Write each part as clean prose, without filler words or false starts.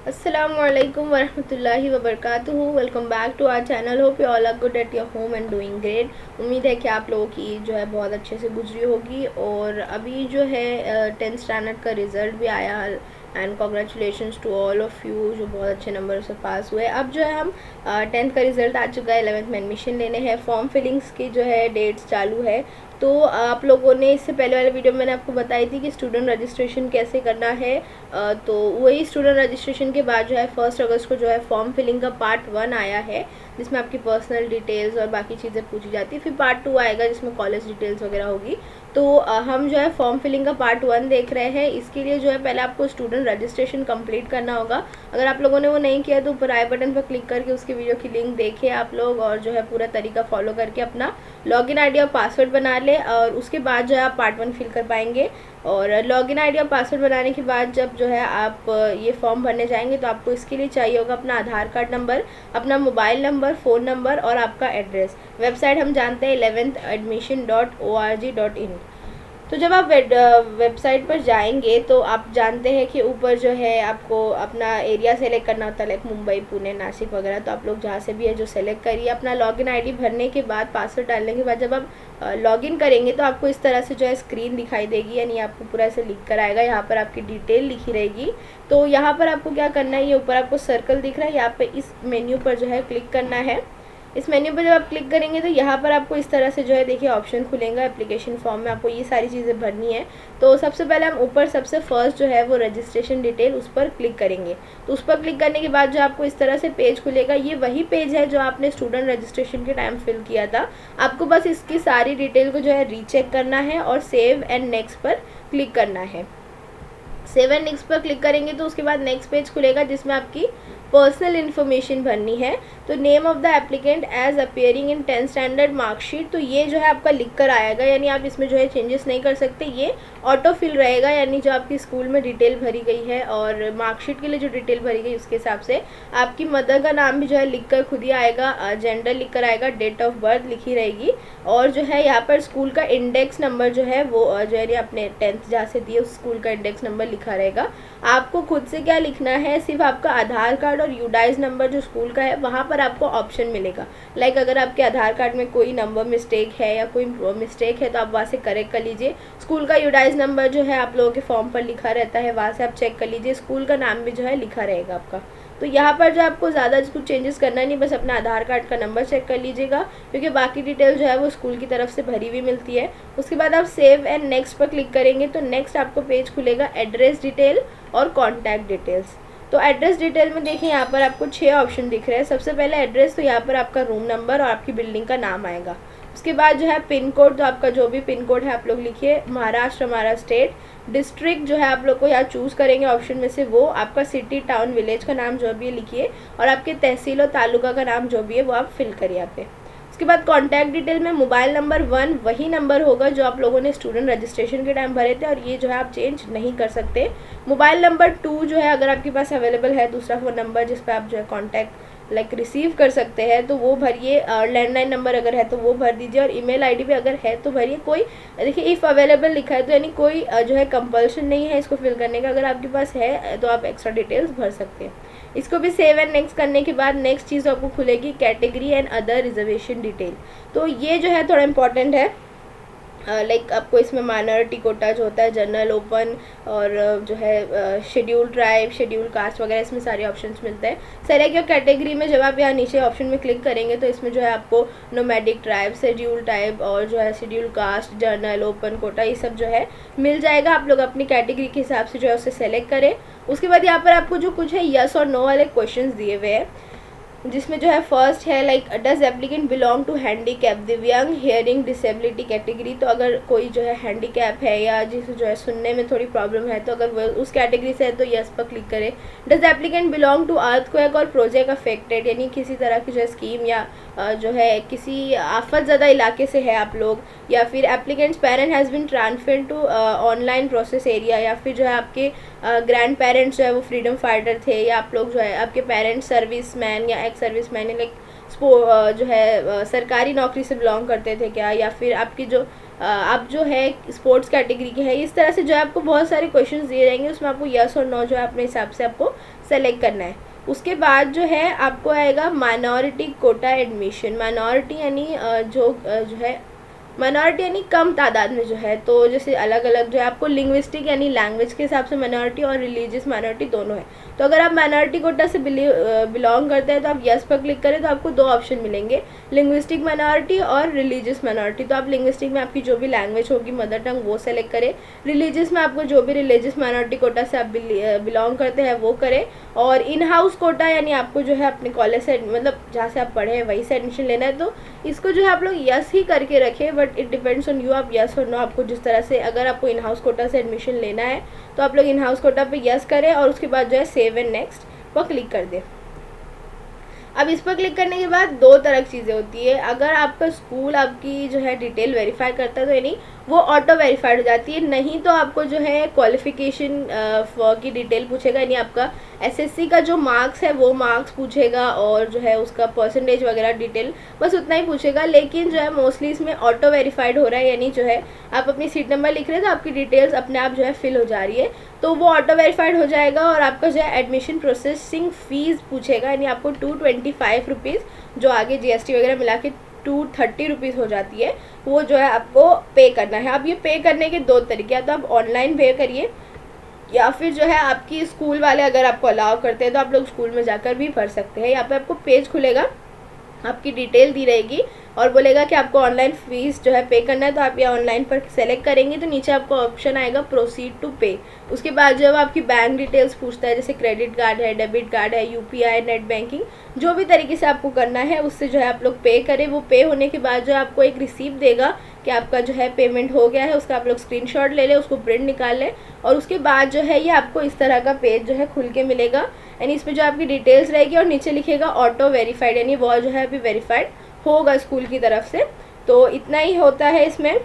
Assalamualaikum warahmatullahi wabarakatuh। Welcome back to our channel. Hope you all are good at your home and doing great. उम्मीद है कि आप लोगों की जो है बहुत अच्छे से गुजरी होगी। और अभी जो है 10th स्टैंडर्ड का रिज़ल्ट भी आया and congratulations to all of you जो बहुत अच्छे नंबर से पास हुए। अब जो है हम 10th का रिज़ल्ट आ चुका है, 11th में एडमिशन लेने हैं, फॉर्म फिलिंग्स की जो है डेट्स चालू है। तो आप लोगों ने इससे पहले वाले वीडियो में मैंने आपको बताई थी कि स्टूडेंट रजिस्ट्रेशन कैसे करना है। तो वही स्टूडेंट रजिस्ट्रेशन के बाद जो है 1 अगस्त को जो है फॉर्म फिलिंग का पार्ट 1 आया है, जिसमें आपकी पर्सनल डिटेल्स और बाकी चीज़ें पूछी जाती है। फिर पार्ट 2 आएगा जिसमें कॉलेज डिटेल्स वगैरह होगी। तो हम जो है फॉर्म फिलिंग का पार्ट 1 देख रहे हैं। इसके लिए जो है पहले आपको स्टूडेंट रजिस्ट्रेशन कंप्लीट करना होगा। अगर आप लोगों ने वो नहीं किया तो ऊपर आई बटन पर क्लिक करके उसकी वीडियो की लिंक देखिए आप लोग, और जो है पूरा तरीका फॉलो करके अपना लॉगिन आईडी और पासवर्ड बना ले, और उसके बाद जो है आप पार्ट 1 फिल कर पाएंगे। और लॉगिन आईडी और पासवर्ड बनाने के बाद जब जो है आप ये फॉर्म भरने जाएंगे तो आपको इसके लिए चाहिए होगा अपना आधार कार्ड नंबर, अपना मोबाइल नंबर, फ़ोन नंबर और आपका एड्रेस। वेबसाइट हम जानते हैं 11thadmission.org.in। तो जब आप वेबसाइट पर जाएंगे तो आप जानते हैं कि ऊपर जो है आपको अपना एरिया सेलेक्ट करना होता है, लाइक मुंबई, पुणे, नासिक वगैरह। तो आप लोग जहाँ से भी है जो सेलेक्ट करिए। अपना लॉगिन आईडी भरने के बाद, पासवर्ड डालने के बाद जब आप लॉगिन करेंगे तो आपको इस तरह से जो है स्क्रीन दिखाई देगी, यानी आपको पूरा ऐसे लिख कर आएगा। यहाँ पर आपकी डिटेल लिखी रहेगी। तो यहाँ पर आपको क्या करना है, ये ऊपर आपको सर्कल दिख रहा है, यहाँ पर इस मेन्यू पर जो है क्लिक करना है। इस मेन्यू पर जब आप क्लिक करेंगे तो यहाँ पर आपको इस तरह से जो है देखिए ऑप्शन खुलेगा। एप्लीकेशन फॉर्म में आपको ये सारी चीज़ें भरनी है। तो सबसे पहले हम ऊपर सबसे फर्स्ट जो है वो रजिस्ट्रेशन डिटेल, उस पर क्लिक करेंगे। तो उस पर क्लिक करने के बाद जो आपको इस तरह से पेज खुलेगा, ये वही पेज है जो आपने स्टूडेंट रजिस्ट्रेशन के टाइम फिल किया था। आपको बस इसकी सारी डिटेल को जो है रीचेक करना है और सेव एंड नेक्स्ट पर क्लिक करना है। सेव एंड नेक्स्ट पर क्लिक करेंगे तो उसके बाद नेक्स्ट पेज खुलेगा जिसमें आपकी पर्सनल इन्फॉर्मेशन भरनी है। तो name of the applicant as appearing in 10th standard marksheet, तो ये जो है आपका लिख कर आएगा, यानी आप इसमें जो है चेंजेस नहीं कर सकते। ये ऑटो फिल रहेगा, यानी जो आपकी स्कूल में डिटेल भरी गई है और मार्कशीट के लिए जो डिटेल भरी गई उसके हिसाब से आपकी मदर का नाम भी जो है लिख कर खुद ही आएगा, जेंडर लिख कर आएगा, डेट ऑफ बर्थ लिखी रहेगी। और जो है यहाँ पर स्कूल का इंडेक्स नंबर जो है वो जो है अपने 10th जहाँ से दिए उस स्कूल का इंडेक्स नंबर लिखा रहेगा। आपको खुद से क्या लिखना है, सिर्फ आपका आधार कार्ड और यूडाइज नंबर जो स्कूल का है वहाँ पर आपको ऑप्शन मिलेगा। लाइक अगर आपके आधार कार्ड में कोई नंबर मिस्टेक है या कोई मिस्टेक है तो आप वहाँ से करेक्ट कर लीजिए। स्कूल का यूडाइज नंबर जो है आप लोगों के फॉर्म पर लिखा रहता है, वहाँ से आप चेक कर लीजिए। स्कूल का नाम भी जो है लिखा रहेगा आपका। तो यहाँ पर जो आपको ज़्यादा कुछ चेंजेस करना नहीं, बस अपना आधार कार्ड का नंबर चेक कर लीजिएगा, क्योंकि बाकी डिटेल जो है वो स्कूल की तरफ से भरी हुई मिलती है। उसके बाद आप सेव एंड नेक्स्ट पर क्लिक करेंगे तो नेक्स्ट आपको पेज खुलेगा एड्रेस डिटेल और कॉन्टैक्ट डिटेल्स। तो एड्रेस डिटेल में देखिए यहाँ पर आपको 6 ऑप्शन दिख रहे हैं। सबसे पहले एड्रेस, तो यहाँ पर आपका रूम नंबर और आपकी बिल्डिंग का नाम आएगा। उसके बाद जो है पिन कोड, तो आपका जो भी पिन कोड है आप लोग लिखिए। महाराष्ट्र हमारा स्टेट। डिस्ट्रिक्ट जो है आप लोग को यहाँ चूज़ करेंगे ऑप्शन में से, वो आपका सिटी, टाउन, विलेज का नाम जो भी है लिखिए, और आपके तहसील और तालुका का नाम जो भी है वो आप फिल करिए यहाँ पे। उसके बाद कॉन्टैक्ट डिटेल में मोबाइल नंबर 1 वही नंबर होगा जो आप लोगों ने स्टूडेंट रजिस्ट्रेशन के टाइम भरे थे, और ये जो है आप चेंज नहीं कर सकते। मोबाइल नंबर 2 जो है अगर आपके पास अवेलेबल है दूसरा फ़ोन नंबर जिस पर आप जो है कॉन्टैक्ट लाइक रिसीव कर सकते हैं तो वो भरिए। लैंडलाइन नंबर अगर है तो वो भर दीजिए, और ईमेल आईडी भी अगर है तो भरिए। कोई देखिए इफ़ अवेलेबल लिखा है तो यानी कोई जो है कंपल्शन नहीं है इसको फिल करने का। अगर आपके पास है तो आप एक्स्ट्रा डिटेल्स भर सकते हैं। इसको भी सेव एंड नेक्स्ट करने के बाद नेक्स्ट चीज़ आपको खुलेगी category and other reservation detail. तो ये जो है थोड़ा इंपॉर्टेंट है। लाइक आपको इसमें माइनॉरिटी कोटा जो होता है, जनरल, ओपन और जो है शेड्यूल ट्राइब, शेड्यूल कास्ट वगैरह, इसमें सारे ऑप्शंस मिलते हैं। सेलेक्ट योर कैटेगरी में जब आप यहाँ नीचे ऑप्शन में क्लिक करेंगे तो इसमें जो है आपको नोमैडिक ट्राइब, शेड्यूल टाइप और जो है schedule caste, general, open quota, ये सब जो है मिल जाएगा। आप लोग अपनी कैटेगरी के हिसाब से जो है उसे सेलेक्ट करें। उसके बाद यहाँ पर आपको जो कुछ है यस और नो वाले क्वेश्चन दिए हुए हैं, जिसमें जो है फर्स्ट है like does applicant belong to handicap, दिव्यांग, हियरिंग डिसेबिलिटी कैटेगरी। तो अगर कोई जो है हैंडीकैप है या जिसे जो है सुनने में थोड़ी प्रॉब्लम है तो अगर वो उस कैटेगरी से है तो यस पर क्लिक करें। Does applicant belong to earthquake और प्रोजेक्ट अफेक्टेड, यानी किसी तरह की जो है स्कीम या जो है किसी आफत ज़्यादा इलाके से है आप लोग, या फिर applicant's parent has been transfer to online process area, या फिर जो है आपके ग्रैंड पेरेंट्स जो है वो फ्रीडम फाइटर थे, या आप लोग जो है आपके पेरेंट्स सर्विस मैन या एक्स सर्विस मैन लाइक जो है सरकारी नौकरी से बिलोंग करते थे क्या, या फिर आपकी जो आप जो है स्पोर्ट्स कैटेगरी के हैं, इस तरह से जो है आपको बहुत सारे क्वेश्चंस दिए जाएंगे, उसमें आपको यस और नो जो है अपने हिसाब से आपको सेलेक्ट करना है। उसके बाद जो है आपको आएगा माइनॉरिटी कोटा एडमिशन। माइनॉरिटी यानी जो है माइनॉरिटी यानी कम तादाद में जो है, तो जैसे अलग अलग जो है आपको लिंग्विस्टिक यानी लैंग्वेज के हिसाब से माइनॉरिटी और रिलीजियस माइनॉरिटी दोनों है। तो अगर आप माइनॉरिटी कोटा से बिलोंग करते हैं तो आप यस पर क्लिक करें तो आपको दो ऑप्शन मिलेंगे, लिंग्विस्टिक माइनॉरिटी और रिलीजियस माइनॉरिटी। तो आप लिंग्विस्टिक में आपकी जो भी लैंग्वेज होगी मदर टंग वो सेलेक्ट करें, रिलीजियस में आपको जो भी रिलीजियस माइनॉरिटी कोटा से आप बिलोंग करते हैं वो करें, और इन हाउस कोटा यानी आपको जो है अपने कॉलेज से मतलब जहाँ से आप पढ़े हैं वहीं से एडमिशन लेना है, तो इसको जो है आप लोग यस ही करके रखें, but it depends on you, आप यस और नो आपको जिस तरह से, अगर आपको इन हाउस कोटा से एडमिशन लेना है तो आप लोग इन हाउस कोटा पे यस करें और उसके बाद जो है सेव एंड नेक्स्ट पर क्लिक कर दें। अब इस पर क्लिक करने के बाद दो तरह की चीज़ें होती है, अगर आपका स्कूल आपकी जो है डिटेल वेरीफाई करता है तो यानी वो ऑटो वेरीफाइड हो जाती है, नहीं तो आपको जो है क्वालिफिकेशन की डिटेल पूछेगा, यानी आपका एसएससी का जो मार्क्स है वो मार्क्स पूछेगा और जो है उसका परसेंटेज वगैरह डिटेल बस उतना ही पूछेगा। लेकिन जो है मोस्टली इसमें ऑटो वेरीफाइड हो रहा है, यानी जो है आप अपनी सीट नंबर लिख रहे हैं तो आपकी डिटेल्स अपने आप जो है फिल हो जा रही है, तो वो ऑटो वेरीफाइड हो जाएगा। और आपका जो है एडमिशन प्रोसेसिंग फ़ीस पूछेगा, यानी आपको 225 रुपीज़ जो आगे जीएसटी वगैरह मिला के 230 रुपीज़ हो जाती है, वो जो है आपको पे करना है। अब ये पे करने के दो तरीके हैं, तो आप ऑनलाइन पे करिए या फिर जो है आपकी स्कूल वाले अगर आपको अलाउ करते हैं तो आप लोग स्कूल में जाकर भी भर सकते हैं। यहाँ पे आपको पेज खुलेगा, आपकी डिटेल दी रहेगी और बोलेगा कि आपको ऑनलाइन फ़ीस जो है पे करना है, तो आप ये ऑनलाइन पर सेलेक्ट करेंगे तो नीचे आपको ऑप्शन आएगा प्रोसीड टू पे। उसके बाद जब आपकी बैंक डिटेल्स पूछता है, जैसे क्रेडिट कार्ड है, डेबिट कार्ड है, यूपीआई, नेट बैंकिंग, जो भी तरीके से आपको करना है उससे जो है आप लोग पे करें। वो पे होने के बाद जो आपको एक रिसीप्ट देगा कि आपका जो है पेमेंट हो गया है, उसका आप लोग स्क्रीनशॉट ले लें, उसको प्रिंट निकाल लें और उसके बाद जो है ये आपको इस तरह का पेज जो है खुल के मिलेगा, यानी इसमें जो आपकी डिटेल्स रहेगी और नीचे लिखेगा ऑटो वेरीफाइड, यानी वो जो है अभी वेरीफाइड होगा स्कूल की तरफ से। तो इतना ही होता है इसमें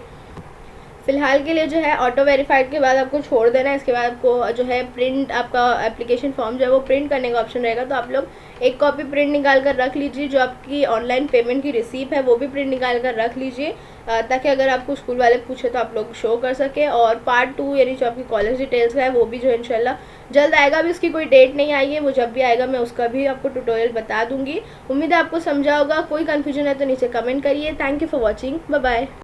फ़िलहाल के लिए। जो है ऑटो वेरीफाइड के बाद आपको छोड़ देना है, इसके बाद आपको जो है प्रिंट आपका एप्लीकेशन फॉर्म जो है वो प्रिंट करने का ऑप्शन रहेगा, तो आप लोग एक कॉपी प्रिंट निकाल कर रख लीजिए, जो आपकी ऑनलाइन पेमेंट की रिसीप्ट है वो भी प्रिंट निकाल कर रख लीजिए, ताकि अगर आपको स्कूल वाले पूछे तो आप लोग शो कर सके। और पार्ट 2 यानी जो आपकी कॉलेज डिटेल्स का है वो भी जो इंशाल्लाह जल्द आएगा, अभी उसकी कोई डेट नहीं आई है, वो जब भी आएगा मैं उसका भी आपको ट्यूटोरियल बता दूंगी। उम्मीद है आपको समझा होगा, कोई कन्फ्यूजन है तो नीचे कमेंट करिए। Thank you for watching, bye bye.